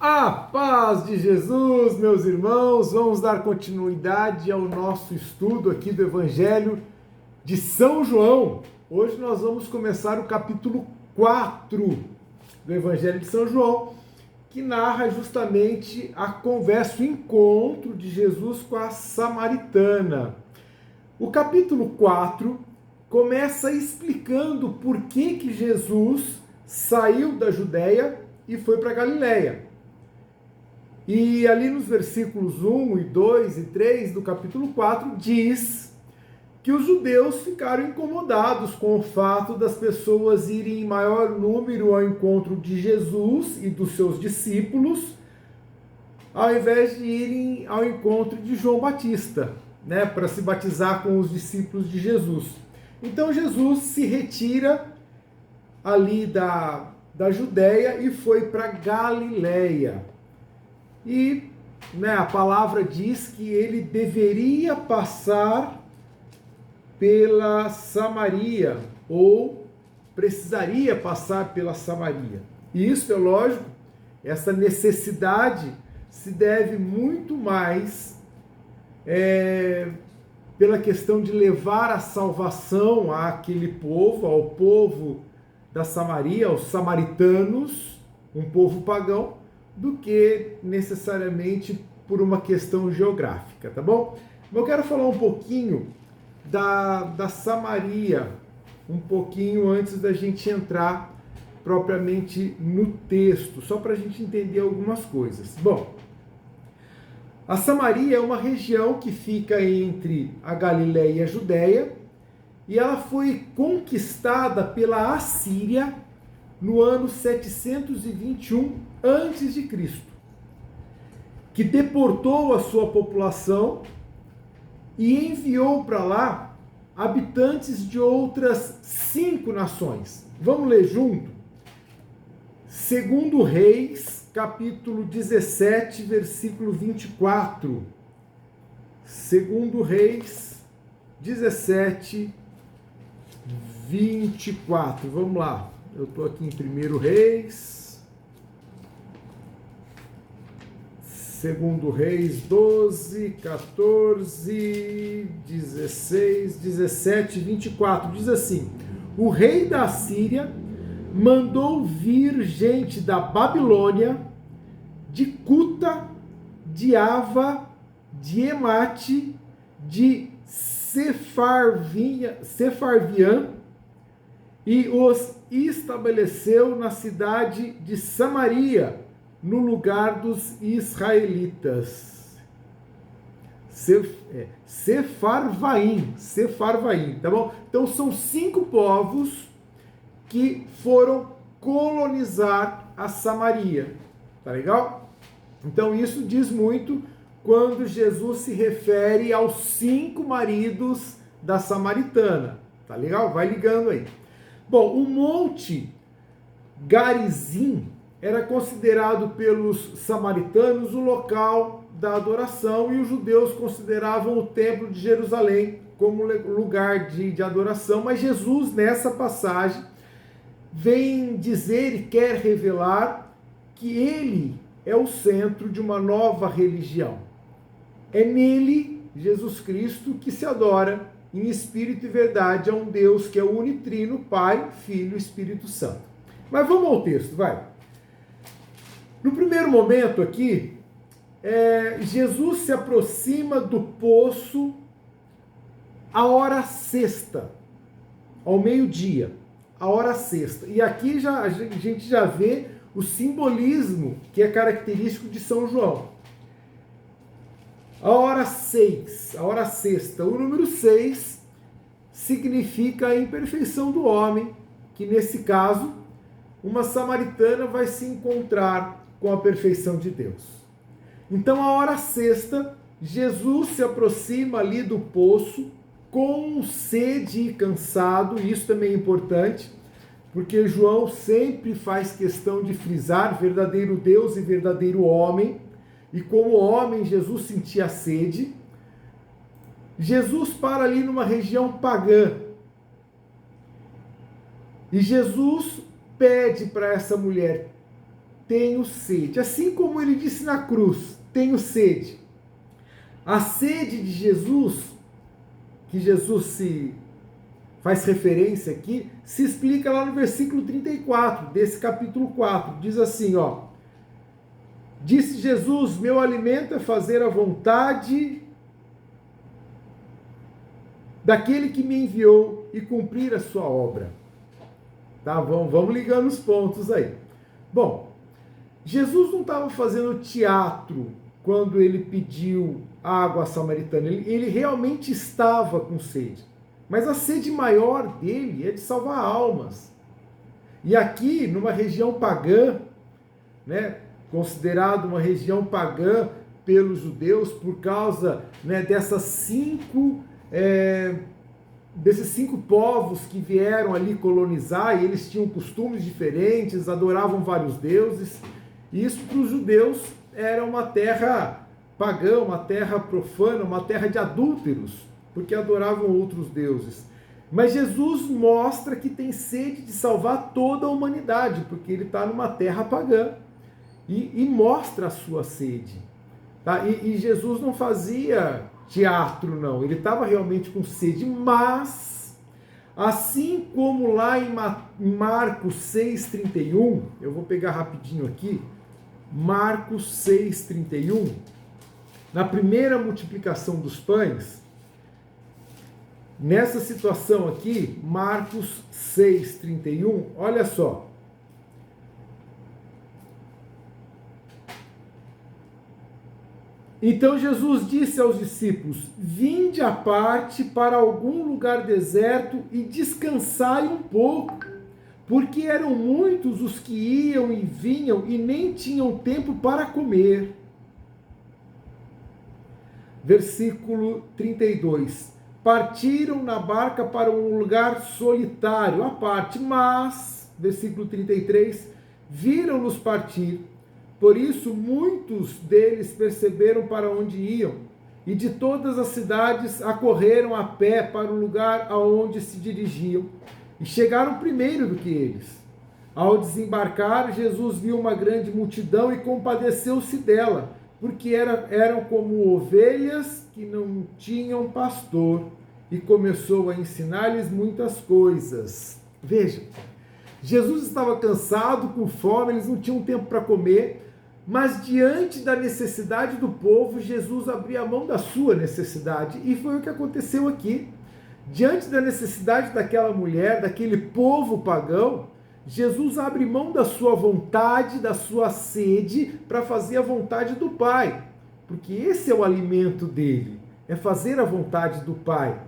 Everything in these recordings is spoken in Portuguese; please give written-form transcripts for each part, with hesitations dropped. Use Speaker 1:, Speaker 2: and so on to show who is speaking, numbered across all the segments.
Speaker 1: A paz de Jesus, meus irmãos, vamos dar continuidade ao nosso estudo aqui do Evangelho de São João. Hoje nós vamos começar o capítulo 4 do Evangelho de São João, que narra justamente a conversa, o encontro de Jesus com a samaritana. O capítulo 4 começa explicando por que Jesus saiu da Judéia e foi para Galiléia. E ali nos versículos 1 e 2 e 3 do capítulo 4 diz que os judeus ficaram incomodados com o fato das pessoas irem em maior número ao encontro de Jesus e dos seus discípulos, ao invés de irem ao encontro de João Batista, para se batizar com os discípulos de Jesus. Então Jesus se retira ali da Judéia e foi para Galiléia. E a palavra diz que ele deveria passar pela Samaria, ou precisaria passar pela Samaria. E isso é lógico, essa necessidade se deve muito mais pela questão de levar a salvação àquele povo, ao povo da Samaria, aos samaritanos, um povo pagão, do que necessariamente por uma questão geográfica, tá bom? Eu quero falar um pouquinho da Samaria, um pouquinho antes da gente entrar propriamente no texto, só para a gente entender algumas coisas. Bom, a Samaria é uma região que fica entre a Galiléia e a Judéia, e ela foi conquistada pela Assíria no ano 721 a.C., que deportou a sua população e enviou para lá habitantes de outras 5 nações. Vamos ler junto? Segundo Reis, capítulo 17, versículo 24. Segundo Reis 17, 24. Vamos lá. Eu estou aqui em 1 Reis, Segundo Reis 12, 14, 16, 17, 24. Diz assim: o rei da Síria mandou vir gente da Babilônia, de Cuta, de Ava, de Emate, de Sefarviã, e os estabeleceu na cidade de Samaria, no lugar dos israelitas. Sefarvaim, tá bom? Então são 5 povos que foram colonizar a Samaria, tá legal? Então isso diz muito quando Jesus se refere aos 5 maridos da samaritana, tá legal? Vai ligando aí. Bom, o Monte Garizim era considerado pelos samaritanos o local da adoração, e os judeus consideravam o Templo de Jerusalém como lugar de adoração, mas Jesus, nessa passagem, vem dizer e quer revelar que ele é o centro de uma nova religião. É nele, Jesus Cristo, que se adora em espírito e verdade a um Deus que é o unitrino, Pai, Filho e Espírito Santo. Mas vamos ao texto, vai. No primeiro momento aqui, Jesus se aproxima do poço à hora sexta, ao meio-dia, à hora sexta. E aqui a gente já vê o simbolismo que é característico de São João. A hora 6, a hora sexta. O número 6 significa a imperfeição do homem, que nesse caso, uma samaritana vai se encontrar com a perfeição de Deus. Então, a hora sexta, Jesus se aproxima ali do poço com sede e cansado, e isso também é importante, porque João sempre faz questão de frisar verdadeiro Deus e verdadeiro homem, e como homem, Jesus sentia sede. Jesus para ali numa região pagã. E Jesus pede para essa mulher: tenho sede. Assim como ele disse na cruz, tenho sede. A sede de Jesus, que Jesus se faz referência aqui, se explica lá no versículo 34 desse capítulo 4. Diz assim, ó: disse Jesus, meu alimento é fazer a vontade daquele que me enviou e cumprir a sua obra. Tá? Vamos ligando os pontos aí. Bom, Jesus não estava fazendo teatro quando ele pediu água samaritana. Ele realmente estava com sede. Mas a sede maior dele é de salvar almas. E aqui, numa região pagã, né, considerado uma região pagã pelos judeus, por causa, né, desses cinco povos que vieram ali colonizar, e eles tinham costumes diferentes, adoravam vários deuses. E isso para os judeus era uma terra pagã, uma terra profana, uma terra de adúlteros, porque adoravam outros deuses. Mas Jesus mostra que tem sede de salvar toda a humanidade, porque ele está numa terra pagã, e mostra a sua sede. Tá? E Jesus não fazia teatro, não. Ele estava realmente com sede, mas, assim como lá em Marcos 6,31, eu vou pegar rapidinho aqui, Marcos 6,31, na primeira multiplicação dos pães, nessa situação aqui, Marcos 6,31, olha só. Então Jesus disse aos discípulos: vinde à parte para algum lugar deserto e descansai um pouco, porque eram muitos os que iam e vinham e nem tinham tempo para comer. Versículo 32. Partiram na barca para um lugar solitário, à parte, mas, versículo 33, viram-nos partir. Por isso, muitos deles perceberam para onde iam, e de todas as cidades acorreram a pé para o lugar aonde se dirigiam, e chegaram primeiro do que eles. Ao desembarcar, Jesus viu uma grande multidão e compadeceu-se dela, porque eram como ovelhas que não tinham pastor, e começou a ensinar-lhes muitas coisas. Veja, Jesus estava cansado, com fome, eles não tinham tempo para comer, mas diante da necessidade do povo, Jesus abria a mão da sua necessidade, e foi o que aconteceu aqui. Diante da necessidade daquela mulher, daquele povo pagão, Jesus abre mão da sua vontade, da sua sede, para fazer a vontade do Pai, porque esse é o alimento dele, é fazer a vontade do Pai.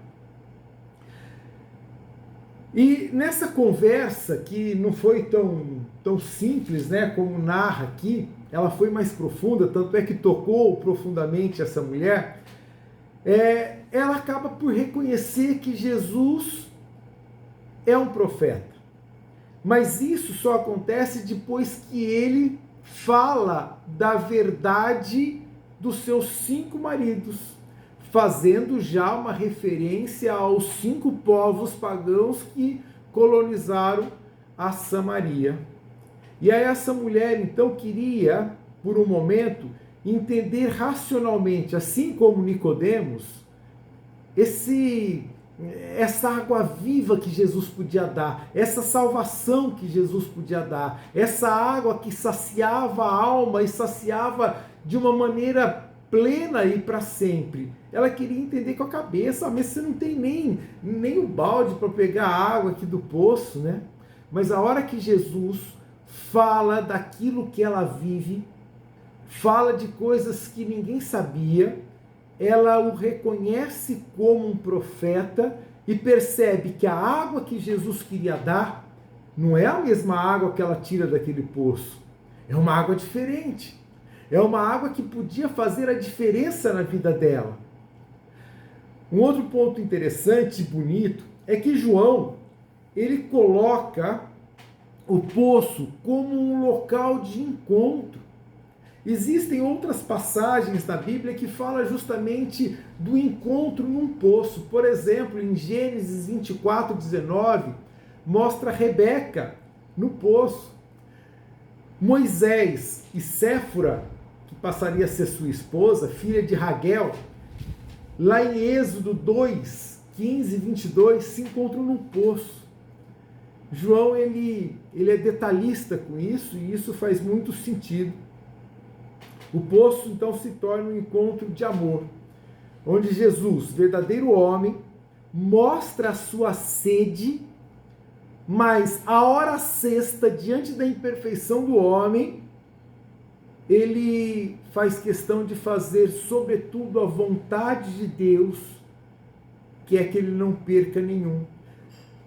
Speaker 1: E nessa conversa, que não foi tão simples, né, como narra aqui, ela foi mais profunda, tanto é que tocou profundamente essa mulher, ela acaba por reconhecer que Jesus é um profeta. Mas isso só acontece depois que ele fala da verdade dos seus 5 maridos, fazendo já uma referência aos 5 povos pagãos que colonizaram a Samaria. E aí essa mulher então queria, por um momento, entender racionalmente, assim como Nicodemos, essa água viva que Jesus podia dar, essa salvação que Jesus podia dar, essa água que saciava a alma e saciava de uma maneira plena e para sempre. Ela queria entender com a cabeça, mas você não tem nem o balde para pegar a água aqui do poço, né? Mas a hora que Jesus fala daquilo que ela vive, fala de coisas que ninguém sabia, ela o reconhece como um profeta e percebe que a água que Jesus queria dar não é a mesma água que ela tira daquele poço. É uma água diferente. É uma água que podia fazer a diferença na vida dela. Um outro ponto interessante e bonito é que João, ele coloca o poço como um local de encontro. Existem outras passagens da Bíblia que falam justamente do encontro num poço. Por exemplo, em Gênesis 24:19, mostra Rebeca no poço. Moisés e Séfora, que passaria a ser sua esposa, filha de Raguel, lá em Êxodo 2, 15 e 22, se encontram num poço. João ele é detalhista com isso, e isso faz muito sentido. O poço então se torna um encontro de amor, onde Jesus, verdadeiro homem, mostra a sua sede, mas a hora sexta, diante da imperfeição do homem, ele faz questão de fazer, sobretudo, a vontade de Deus, que é que ele não perca nenhum.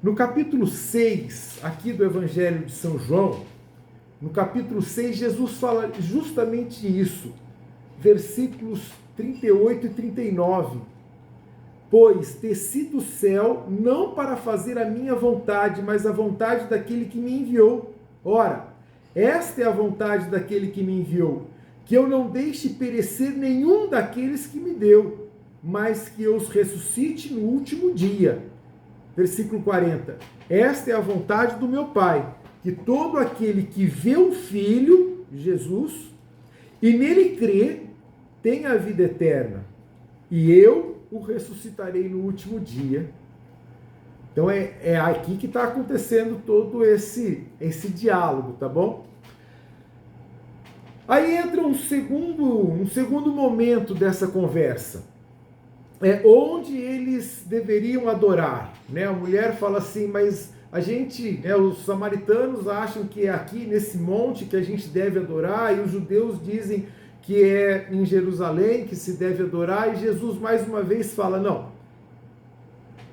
Speaker 1: No capítulo 6, aqui do Evangelho de São João, no capítulo 6, Jesus fala justamente isso, versículos 38 e 39. Pois desci do céu não para fazer a minha vontade, mas a vontade daquele que me enviou. Ora, esta é a vontade daquele que me enviou, que eu não deixe perecer nenhum daqueles que me deu, mas que eu os ressuscite no último dia. Versículo 40. Esta é a vontade do meu Pai, que todo aquele que vê o Filho, Jesus, e nele crê, tenha a vida eterna, e eu o ressuscitarei no último dia. Então é aqui que está acontecendo todo esse diálogo, tá bom? Aí entra um segundo momento dessa conversa, onde eles deveriam adorar, né? A mulher fala assim, mas a gente, os samaritanos acham que é aqui nesse monte que a gente deve adorar, e os judeus dizem que é em Jerusalém que se deve adorar, e Jesus mais uma vez fala, não,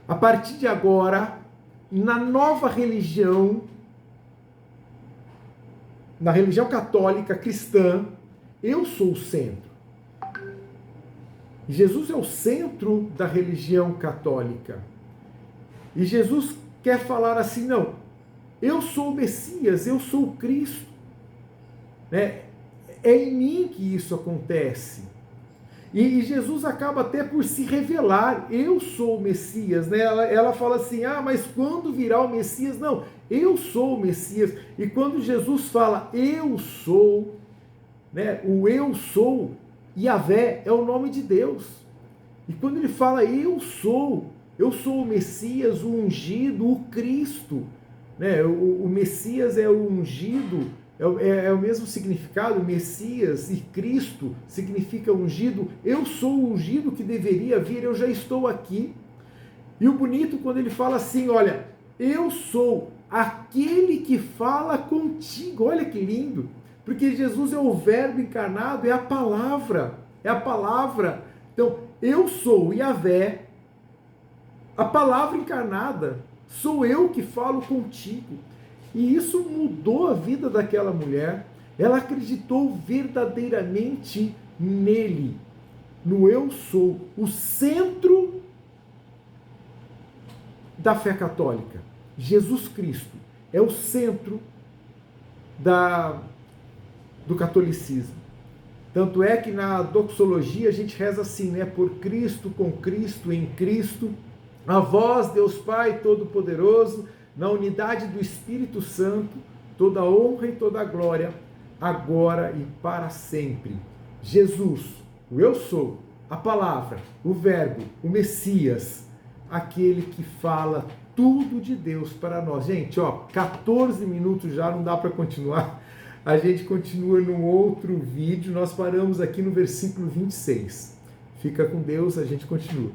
Speaker 1: a partir de agora, na nova religião, na religião católica cristã, eu sou o centro. Jesus é o centro da religião católica. E Jesus quer falar assim, não, eu sou o Messias, eu sou o Cristo. Né? É em mim que isso acontece. E Jesus acaba até por se revelar, eu sou o Messias. Né? Ela fala assim, mas quando virá o Messias? Não, eu sou o Messias. E quando Jesus fala, eu sou, né? O eu sou, Yahvé é o nome de Deus. E quando ele fala, eu sou o Messias, o ungido, o Cristo. Né? O Messias é o ungido, é o mesmo significado, Messias e Cristo significa ungido. Eu sou o ungido que deveria vir, eu já estou aqui. E o bonito quando ele fala assim, olha, eu sou aquele que fala contigo. Olha que lindo, porque Jesus é o verbo encarnado, é a palavra. Então, eu sou Yahvé, a palavra encarnada, sou eu que falo contigo. E isso mudou a vida daquela mulher. Ela acreditou verdadeiramente nele, no eu sou, o centro da fé católica. Jesus Cristo é o centro do catolicismo. Tanto é que na doxologia a gente reza assim, né? Por Cristo, com Cristo, em Cristo, a vós, Deus Pai Todo-Poderoso, na unidade do Espírito Santo, toda honra e toda glória, agora e para sempre. Jesus, o eu sou, a palavra, o verbo, o Messias, aquele que fala tudo de Deus para nós. Gente, 14 minutos já, não dá para continuar. A gente continua num outro vídeo, nós paramos aqui no versículo 26. Fica com Deus, a gente continua.